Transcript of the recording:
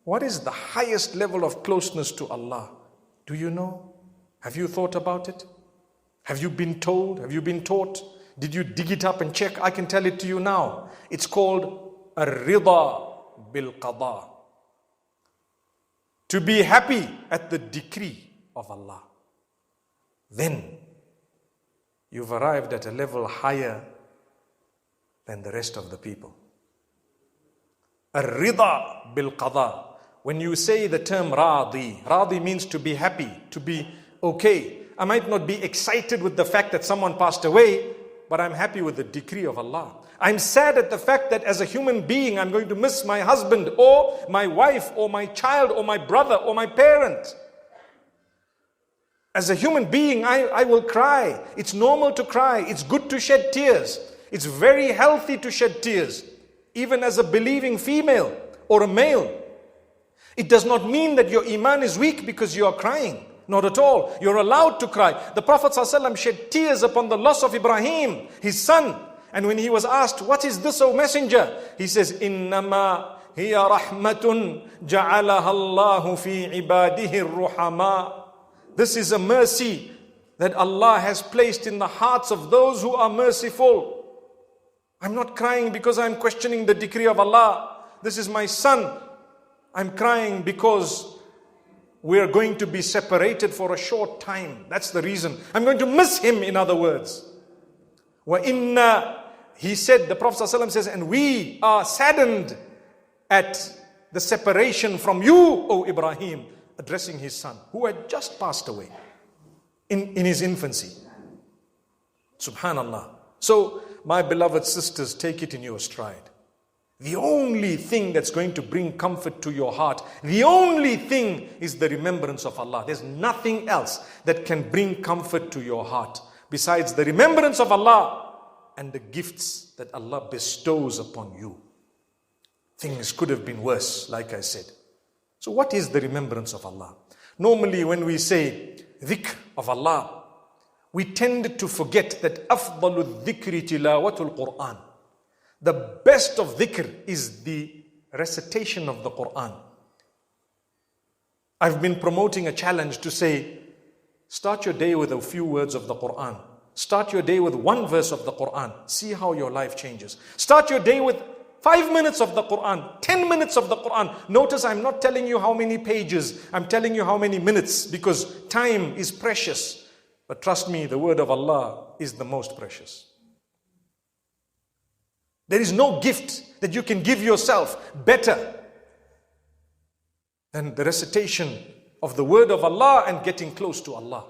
What is the highest level of closeness to Allah? Do you know? Have you thought about it? Have you been told? Have you been taught? Did you dig it up and check? I can tell it to you now. It's called ar-rida bil-qada. To be happy at the decree of Allah. Then you've arrived at a level higher than the rest of the people. Ar-rida bil-qada. When you say the term radi means to be happy, to be okay. I might not be excited with the fact that someone passed away, but I'm happy with the decree of Allah. I'm sad at the fact that as a human being, I'm going to miss my husband or my wife or my child or my brother or my parent. As a human being, I will cry. It's normal to cry. It's good to shed tears. It's very healthy to shed tears. Even as a believing female or a male. It does not mean that your iman is weak because you are crying. Not at all. You're allowed to cry. The Prophet ﷺ shed tears upon the loss of Ibrahim, his son. And when he was asked, what is this, O Messenger? He says, إِنَّمَا هِيَ رَحْمَةٌ جَعَلَهَا اللَّهُ فِي عِبَادِهِ الرُّحَمَاءِ. This is a mercy that Allah has placed in the hearts of those who are merciful. I'm not crying because I'm questioning the decree of Allah. This is my son. I'm crying because we are going to be separated for a short time. That's the reason. I'm going to miss him, in other words. He said, the Prophet ﷺ says, and we are saddened at the separation from you, O Ibrahim, addressing his son, who had just passed away in his infancy. Subhanallah. So, my beloved sisters, take it in your stride. The only thing that's going to bring comfort to your heart, the only thing is the remembrance of Allah. There's nothing else that can bring comfort to your heart besides the remembrance of Allah and the gifts that Allah bestows upon you. Things could have been worse, like I said. So what is the remembrance of Allah? Normally when we say dhikr of Allah, we tend to forget that afdalu dhikri tilawatul Quran. The best of dhikr is the recitation of the Quran. I've been promoting a challenge to say, start your day with a few words of the Quran. Start your day with one verse of the Quran. See how your life changes. Start your day with 5 minutes of the Quran, 10 minutes of the Quran. Notice I'm not telling you how many pages, I'm telling you how many minutes, because time is precious. But trust me, the word of Allah is the most precious. There is no gift that you can give yourself better than the recitation of the word of Allah and getting close to Allah.